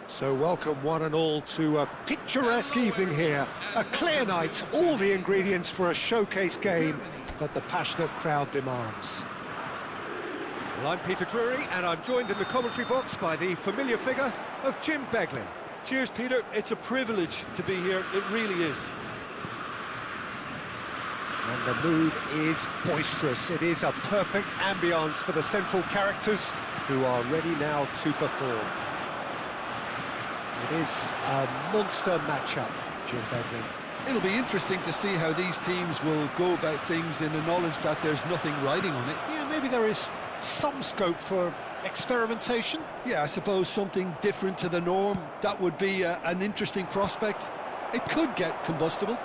So welcome one and all to a picturesque evening here. A clear night, all the ingredients for a showcase game that the passionate crowd demands. Well, I'm Peter Drury and I'm joined in the commentary box by the familiar figure of Jim Beglin. Cheers, Peter. It's a privilege to be here. It really is. And the mood is boisterous. It is a perfect ambience for the central characters who are ready now to perform. It is a monster matchup, Jim Beglin. It'll be interesting to see how these teams will go about things in the knowledge that there's nothing riding on it. Yeah, maybe there is some scope for experimentation. Yeah, I suppose something different to the norm. That would be an interesting prospect. It could get combustible.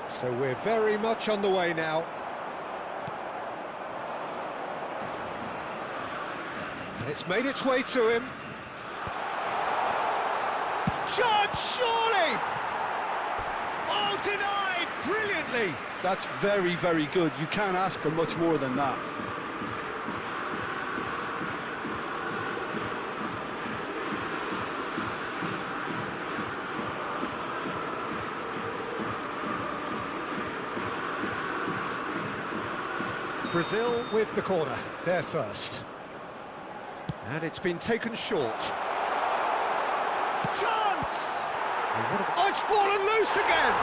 So we're very much on the way now. And it's made its way to him. Shot, surely! Oh, denied brilliantly! That's very, very good. You can't ask for much more than that. Brazil with the corner, there first. And it's been taken short. Chance! Oh, it's fallen loose again!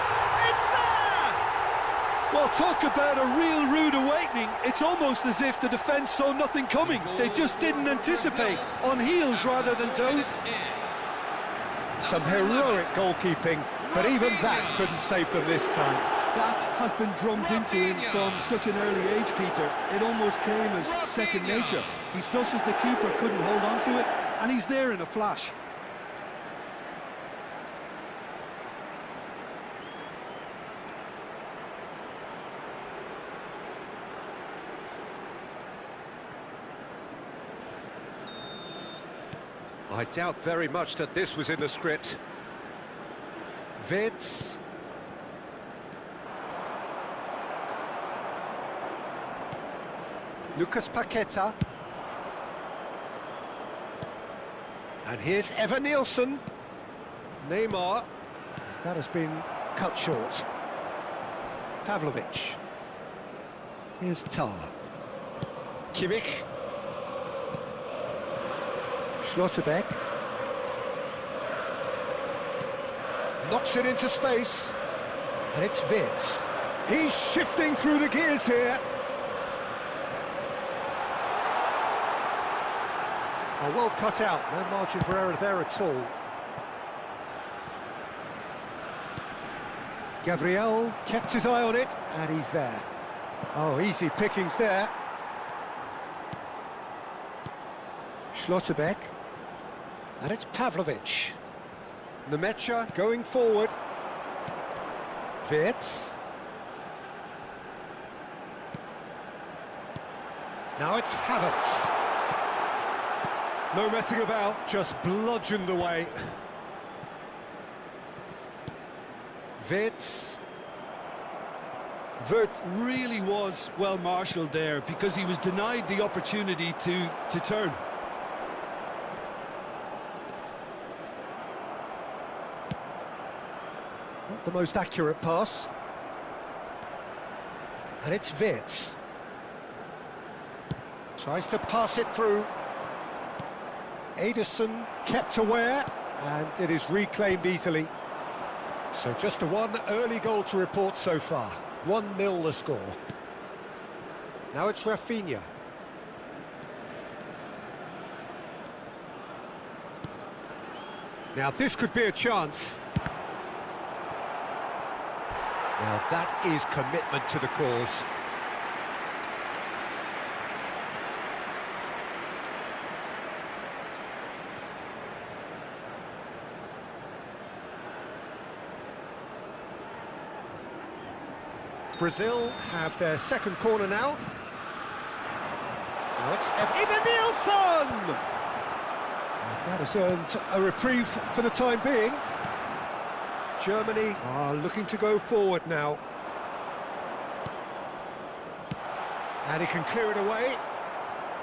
It's there! Well, talk about a real rude awakening. It's almost as if the defence saw nothing coming. They just didn't anticipate, on heels rather than toes. Some heroic goalkeeping, but even that couldn't save them this time. That has been drummed into him from such an early age, Peter. It almost came as second nature. He susses the keeper couldn't hold on to it, and he's there in a flash. I doubt very much that this was in the script. Vids. Lucas Paqueta. And here's Evan Nielsen. Neymar. That has been cut short. Pavlovic. Here's Tar. Kimmich. Schlotterbeck. Knocks it into space. And it's Vids. He's shifting through the gears here. Oh, well cut out, no margin for error there at all. Gabriel kept his eye on it, and he's there. Oh, easy pickings there. Schlotterbeck. And it's Pavlovic. Nemecha going forward. Vids. Now it's Havertz. No messing about, just bludgeoned away. Vids. Vert really was well marshalled there because he was denied the opportunity to turn. Not the most accurate pass. And it's Vids. Tries to pass it through. Ederson kept aware, and it is reclaimed easily. So just a one early goal to report so far. 1-0 the score. Now it's Rafinha. Now this could be a chance. Now that is commitment to the cause. Brazil have their second corner now. Now it's Evan Nielsen! That has earned a reprieve for the time being. Germany are looking to go forward now. And he can clear it away.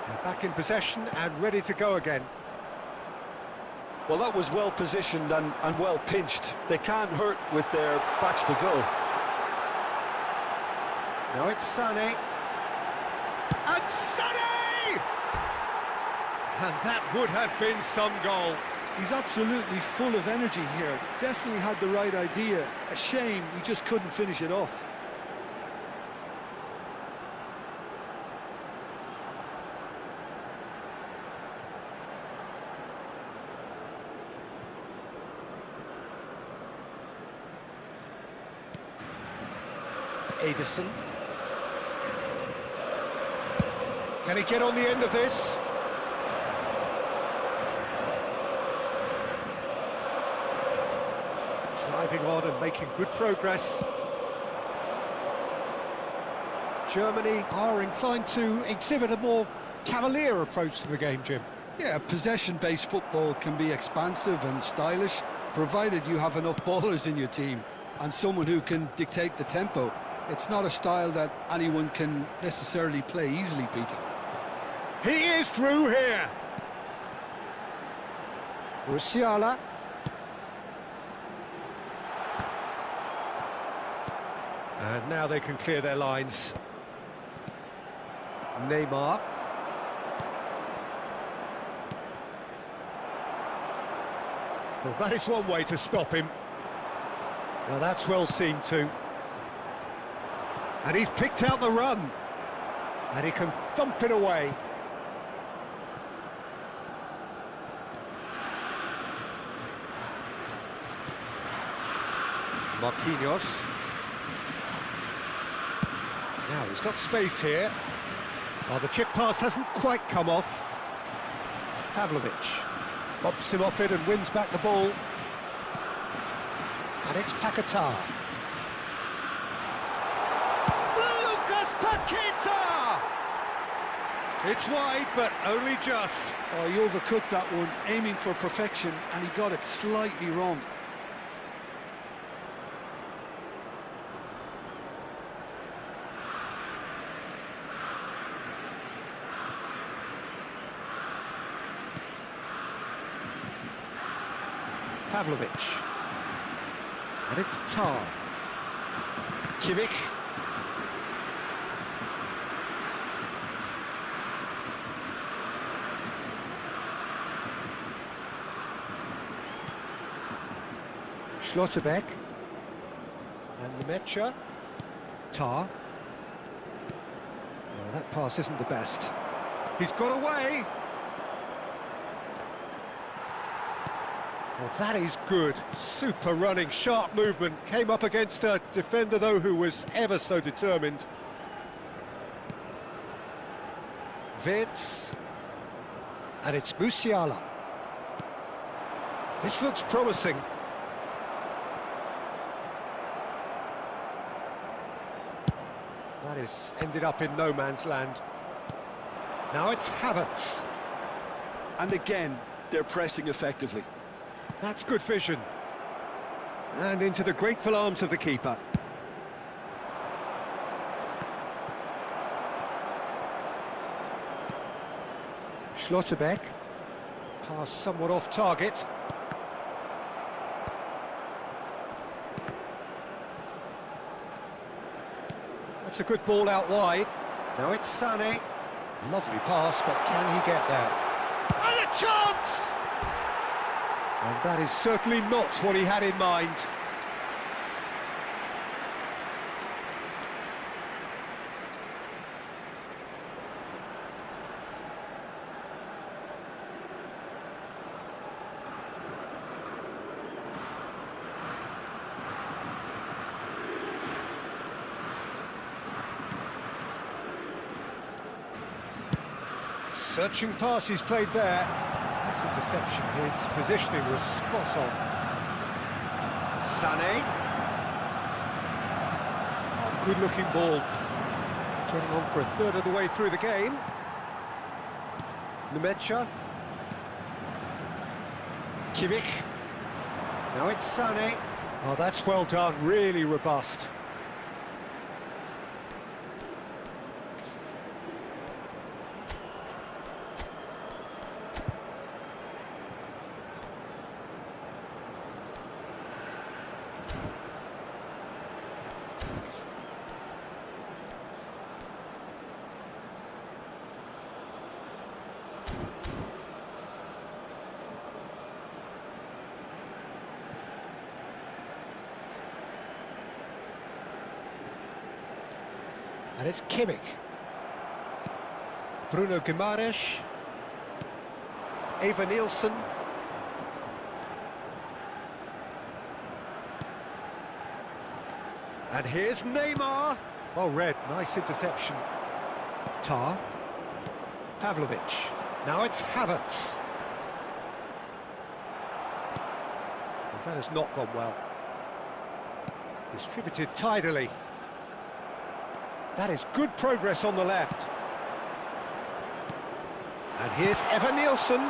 They're back in possession and ready to go again. Well, that was well positioned and well pinched. They can't hurt with their backs to goal. Now it's Sané. And Sané! And that would have been some goal. He's absolutely full of energy here. Definitely had the right idea. A shame he just couldn't finish it off. Ederson. Can he get on the end of this? Driving on and making good progress. Germany are inclined to exhibit a more cavalier approach to the game, Jim. Yeah, possession-based football can be expansive and stylish, provided you have enough ballers in your team and someone who can dictate the tempo. It's not a style that anyone can necessarily play easily, Peter. He is through here. Musiala. And now they can clear their lines. Neymar. Well, that is one way to stop him. Now that's well seen too. And he's picked out the run. And he can thump it away. Marquinhos. Now he's got space here. Oh, the chip pass hasn't quite come off. Pavlovic bumps him off it and wins back the ball. And it's Paquetá. Lucas Paquetá! It's wide, but only just. Oh, he overcooked that one, aiming for perfection, and he got it slightly wrong. Pavlovic. And it's Tar. Kimmich. Schlotterbeck. And Lemaitre. Tar. Oh, that pass isn't the best. He's got away. Well, that is good. Super running, sharp movement. Came up against a defender, though, who was ever so determined. Wirtz. And it's Musiala. This looks promising. That is ended up in no man's land. Now it's Havertz. And again, they're pressing effectively. That's good vision. And into the grateful arms of the keeper. Schlotterbeck. Pass somewhat off target. That's a good ball out wide. Now it's Sané. Lovely pass, but can he get there? And a chance! And that is certainly not what he had in mind. Searching pass he's played there. This interception, his positioning was spot on. Sané. Oh, good-looking ball. Getting on for a third of the way through the game. Lemaitre. Kimmich. Now it's Sané. Oh, that's well done, really robust. And it's Kimmich. Bruno Guimaraes. Eva Nielsen. And here's Neymar. Well read, nice interception. Tar. Pavlovic. Now it's Havertz. Well, that has not gone well. Distributed tidily. That is good progress on the left. And here's Eva Nielsen.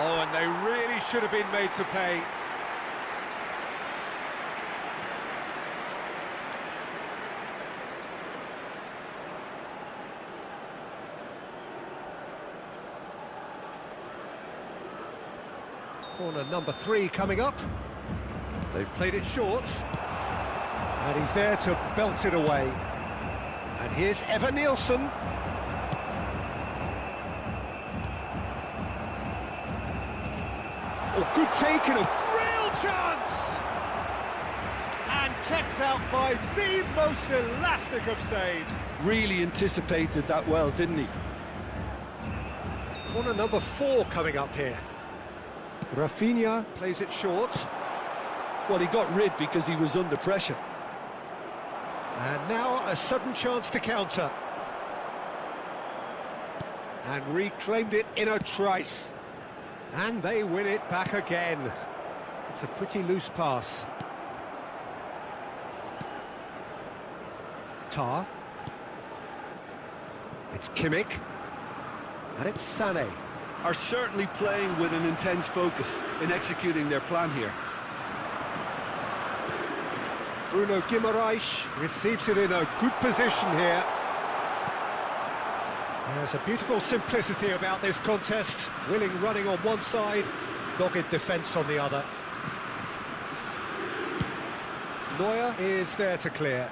Oh, and they really should have been made to pay. Corner number 3 coming up. They've played it short. And he's there to belt it away. And here's Eva Nielsen. Oh, good take and a real chance! And kept out by the most elastic of saves. Really anticipated that well, didn't he? Corner number 4 coming up here. Rafinha plays it short. Well, he got rid because he was under pressure. And now a sudden chance to counter. And reclaimed it in a trice. And they win it back again. It's a pretty loose pass. Tar. It's Kimmich. And it's Sané. Are certainly playing with an intense focus in executing their plan here. Bruno Guimaraes receives it in a good position here. There's a beautiful simplicity about this contest. Willing running on one side, dogged defence on the other. Neuer is there to clear.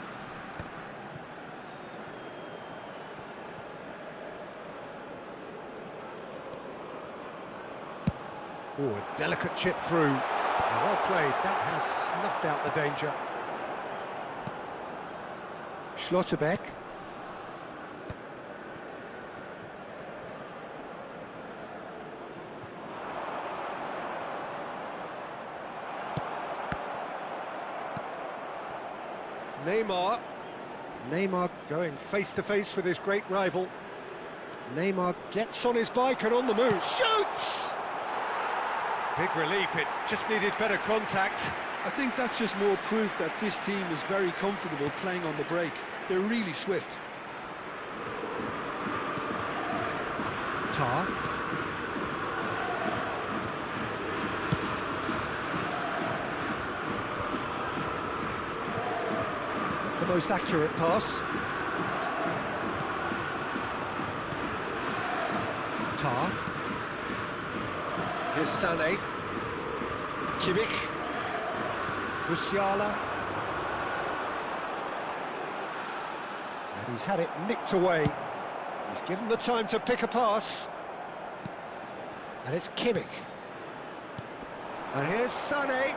Oh, a delicate chip through. Well played, that has snuffed out the danger. Schlotterbeck. Neymar. Neymar going face-to-face with his great rival. Neymar gets on his bike and on the move. Shoots! Big relief, it just needed better contact. I think that's just more proof that this team is very comfortable playing on the break. They're really swift. Tar. The most accurate pass. Tar. Here's Sané. Kimmich. Musiala. And he's had it nicked away. He's given the time to pick a pass. And it's Kimmich. And here's Sané.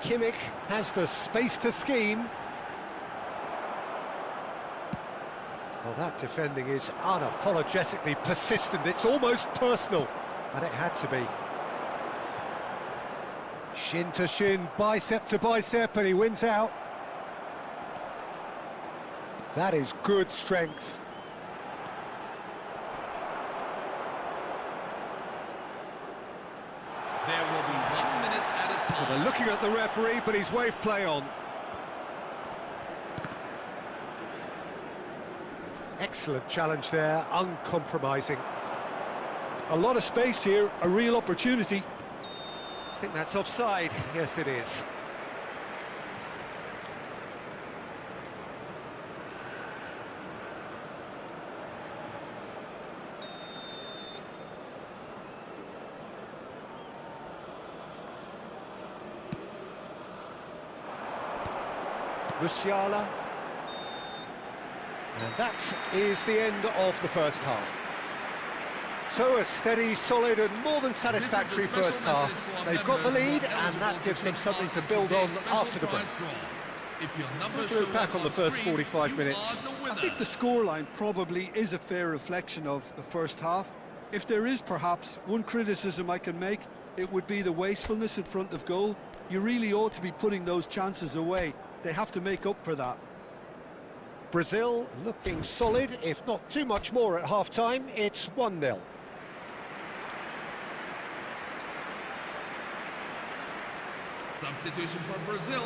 Kimmich has the space to scheme. Well, that defending is unapologetically persistent. It's almost personal, and it had to be. Shin to shin, bicep to bicep, and he wins out. That is good strength. There will be 1 minute at a time. Well, they're looking at the referee, but he's waved play on. Excellent challenge there, uncompromising. A lot of space here, a real opportunity. I think that's offside. Yes, it is. Musiala. And that is the end of the first half. So a steady, solid and more than satisfactory first half. They've got the lead and that gives them something to build on after the break. To look back on the first 45 minutes. I think the scoreline probably is a fair reflection of the first half. If there is perhaps one criticism I can make, it would be the wastefulness in front of goal. You really ought to be putting those chances away. They have to make up for that. Brazil looking solid, if not too much more at half-time. It's 1-0. Substitution for Brazil,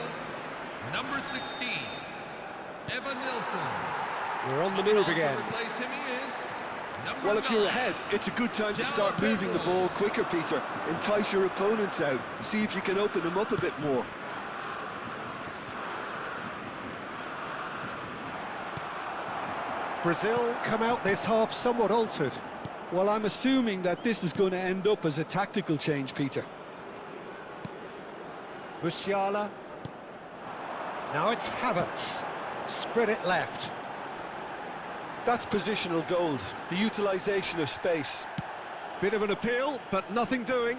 number 16, Evan Nilsson. We're on the move again. Replace him is Well, if you're 9. ahead, it's a good time to start moving the ball quicker, Peter. Entice your opponents out. See if you can open them up a bit more. Brazil come out this half somewhat altered. Well, I'm assuming that this is going to end up as a tactical change, Peter. Musiala. Now it's Havertz. Spread it left. That's positional gold, the utilisation of space. Bit of an appeal, but nothing doing.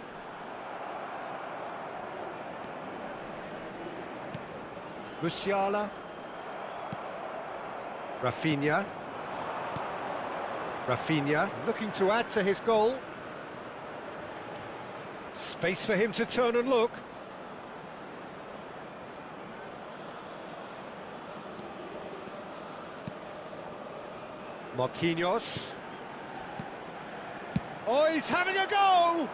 Musiala. Rafinha. Rafinha looking to add to his goal. Space for him to turn and look. Marquinhos. Oh, he's having a go!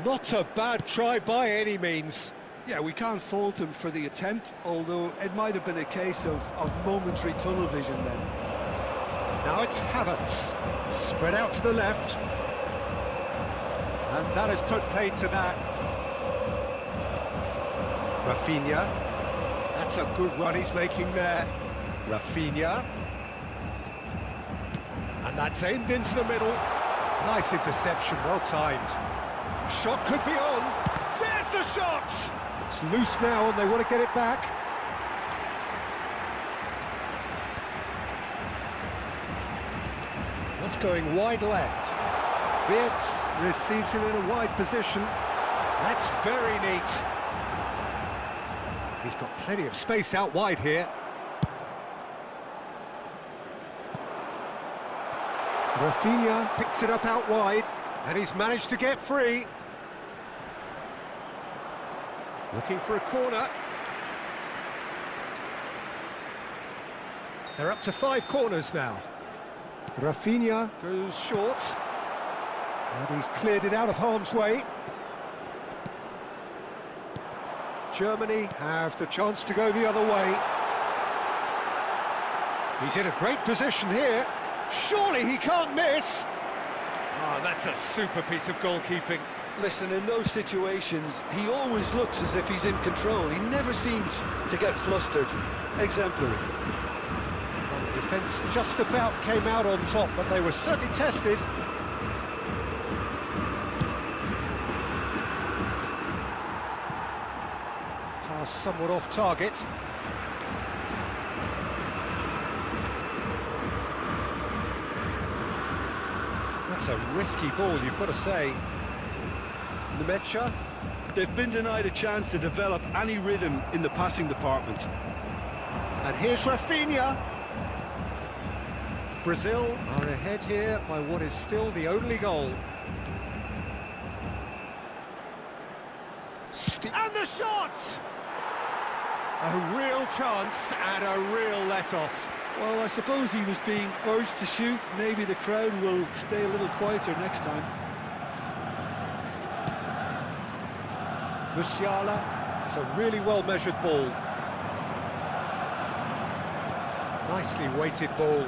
Not a bad try by any means. Yeah, we can't fault him for the attempt, although it might have been a case of momentary tunnel vision then. Now it's Havertz. Spread out to the left. And that has put paid to that. Rafinha. That's a good run he's making there. Rafinha. And that's aimed into the middle. Nice interception, well timed. Shot could be on. There's the shot! It's loose now and they want to get it back. That's going wide left. Wirtz receives it in a wide position. That's very neat. He's got plenty of space out wide here. Rafinha picks it up out wide, and he's managed to get free. Looking for a corner. They're up to 5 corners now. Rafinha goes short, and he's cleared it out of harm's way. Germany have the chance to go the other way. He's in a great position here. Surely he can't miss! Oh, that's a super piece of goalkeeping. Listen, in those situations, he always looks as if he's in control. He never seems to get flustered. Exemplary. Well, the defence just about came out on top, but they were certainly tested. Pass somewhat off target. That's a risky ball, you've got to say. Nemecha. They've been denied a chance to develop any rhythm in the passing department. And here's Rafinha. Brazil are ahead here by what is still the only goal. And the shot! A real chance and a real let-off. Well, I suppose he was being urged to shoot. Maybe the crowd will stay a little quieter next time. Musiala, it's a really well-measured ball. Nicely weighted ball.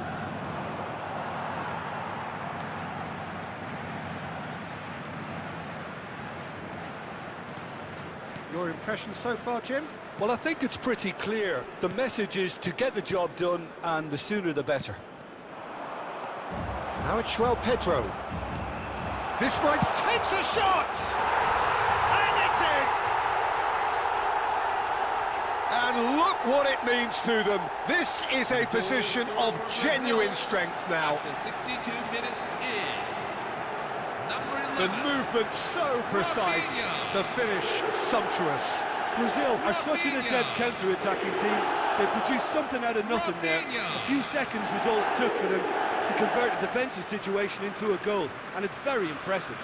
Your impression so far, Jim? Well, I think it's pretty clear. The message is to get the job done, and the sooner the better. Now it's João Pedro. This might takes a shot! And it's in! And look what it means to them. This is a position of genuine strength now. After 62 minutes in. The Number 11. movement so precise, Rafinha. the finish sumptuous. Brazil are such an adept Rafinha. counter-attacking team. They produced something out of nothing there. Rafinha. A few seconds was all it took for them to convert a defensive situation into a goal, and it's very impressive.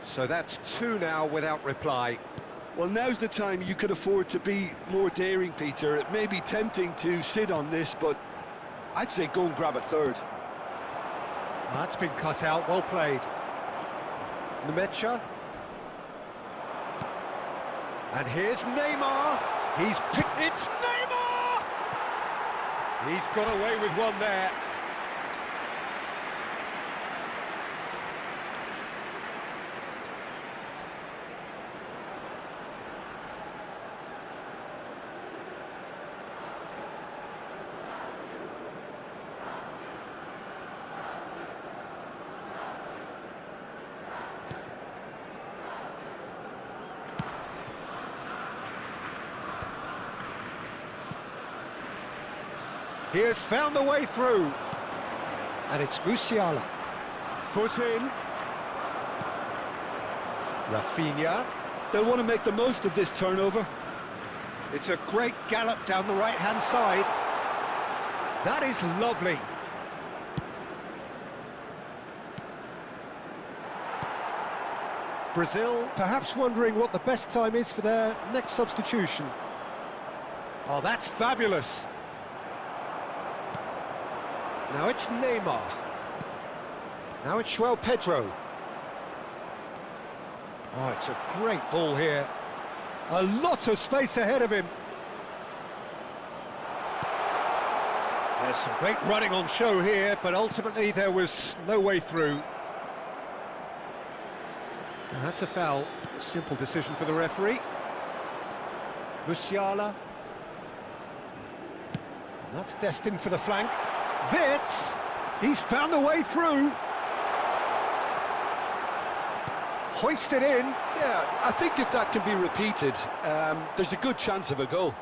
So that's two now without reply. Well, now's the time you could afford to be more daring, Peter. It may be tempting to sit on this, but I'd say go and grab a third. That's been cut out, well played. Nemecha. And here's Neymar. He's picked... It's Neymar! He's got away with one there. He has found a way through. And it's Musiala. Foot in. Rafinha. They'll want to make the most of this turnover. It's a great gallop down the right-hand side. That is lovely. Brazil perhaps wondering what the best time is for their next substitution. Oh, that's fabulous. Now it's Neymar. Now it's João Pedro. Oh, it's a great ball here. A lot of space ahead of him. There's some great running on show here, but ultimately there was no way through. Now that's a foul. A simple decision for the referee. Musiala. That's destined for the flank. Wits, he's found a way through. Hoisted in. Yeah, I think if that can be repeated, there's a good chance of a goal.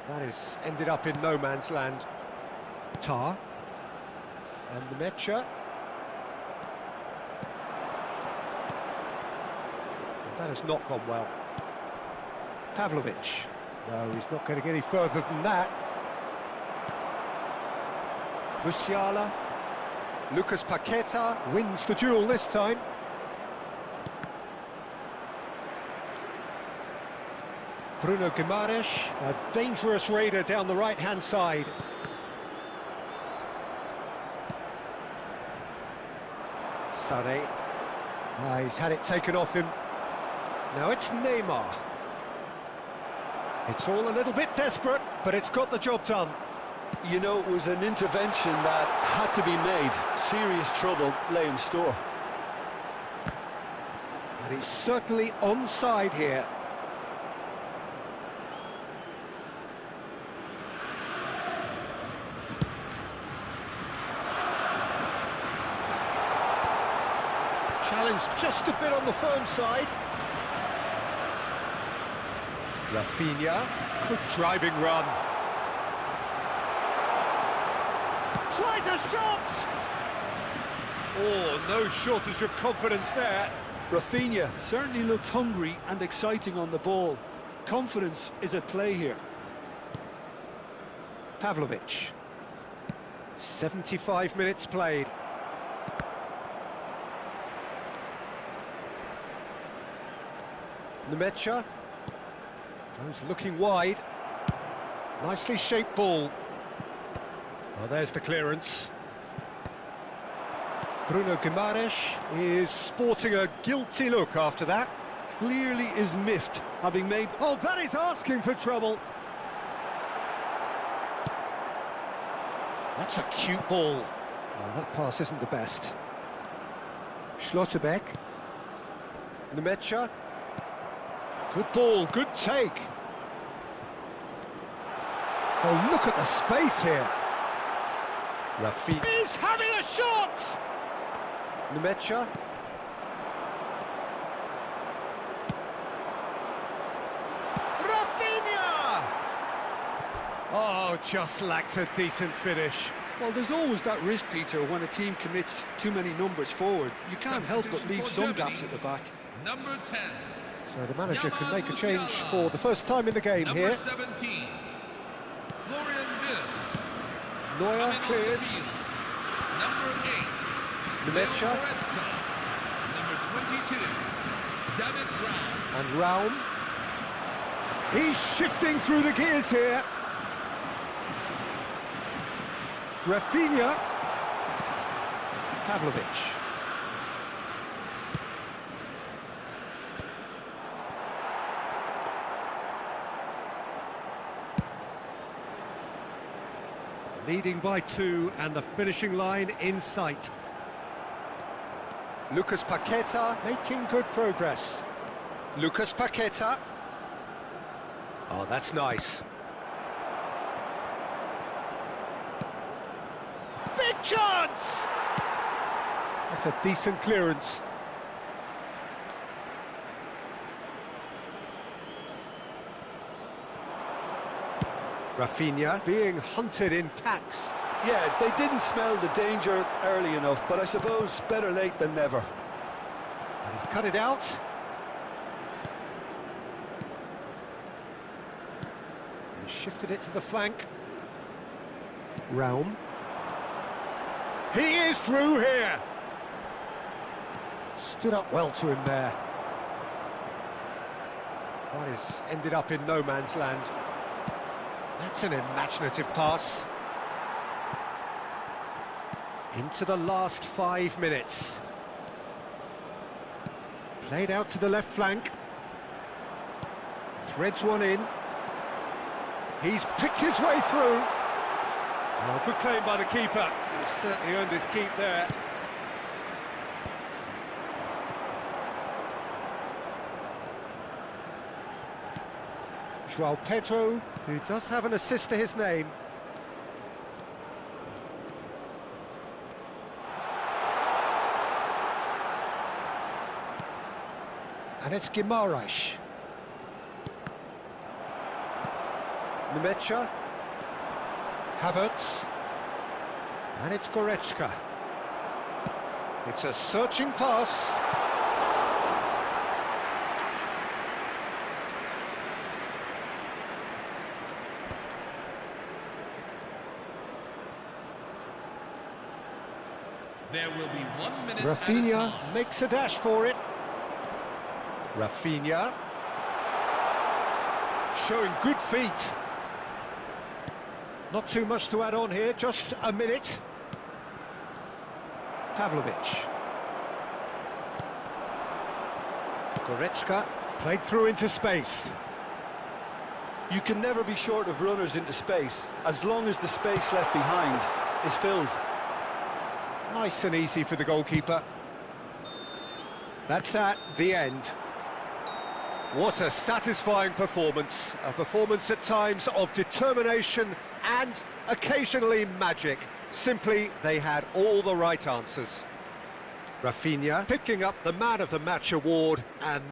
That is ended up in no man's land. Tar. And Nemecha. That has not gone well. Pavlovic. No, he's not going to get any further than that. Musiala. Lucas Paqueta wins the duel this time. Bruno Guimaraes, a dangerous raider down the right-hand side. Sané. He's had it taken off him. Now it's Neymar. It's all a little bit desperate, but it's got the job done. You know, it was an intervention that had to be made. Serious trouble lay in store. And he's certainly onside here. Challenge just a bit on the firm side. Rafinha, good driving run. Tries a shot! Oh, no shortage of confidence there. Rafinha certainly looked hungry and exciting on the ball. Confidence is at play here. Pavlovic. 75 minutes played. Nemecha. Goes looking wide. Nicely shaped ball. Well, there's the clearance. Bruno Guimaraes is sporting a guilty look after that. Clearly is miffed, having made... Oh, that is asking for trouble. That's a cute ball. Oh, that pass isn't the best. Schlotterbeck. Nemecha. Good ball, good take. Oh, look at the space here. Rafinha. He's having a shot! Nemecha. Rafinha! Oh, just lacked a decent finish. Well, there's always that risk, Peter, when a team commits too many numbers forward. You can't help but leave some gaps at the back. Number 10. So the manager can make a change for the first time in the game here. Number 17. Florian Wirtz. Neuer clears. Number 8. Nemecha. Number 22. David Raum. And Raum. He's shifting through the gears here. Rafinha. Pavlovic. Leading by 2 and the finishing line in sight. Lucas Paqueta making good progress. Lucas Paqueta. Oh, that's nice. Big chance! That's a decent clearance. Rafinha being hunted in packs. Yeah, they didn't smell the danger early enough, but I suppose better late than never. And he's cut it out. He shifted it to the flank. Raum. He is through here. Stood up well to him there. But it's ended up in no man's land. That's an imaginative pass. Into the last 5 minutes. Played out to the left flank. Threads one in. He's picked his way through. Oh, good claim by the keeper. He's certainly earned his keep there. João Pedro, who does have an assist to his name. And it's Guimaraes. Nemecha. Havertz. And it's Goretzka. It's a searching pass. There will be 1 minute. Rafinha makes a dash for it. Rafinha. Showing good feet. Not too much to add on here, just a minute. Pavlovic. Goretzka played through into space. You can never be short of runners into space, as long as the space left behind is filled. Nice and easy for the goalkeeper. That's that, the end. What a satisfying performance. A performance at times of determination and occasionally magic. Simply, they had all the right answers. Rafinha picking up the Man of the Match award and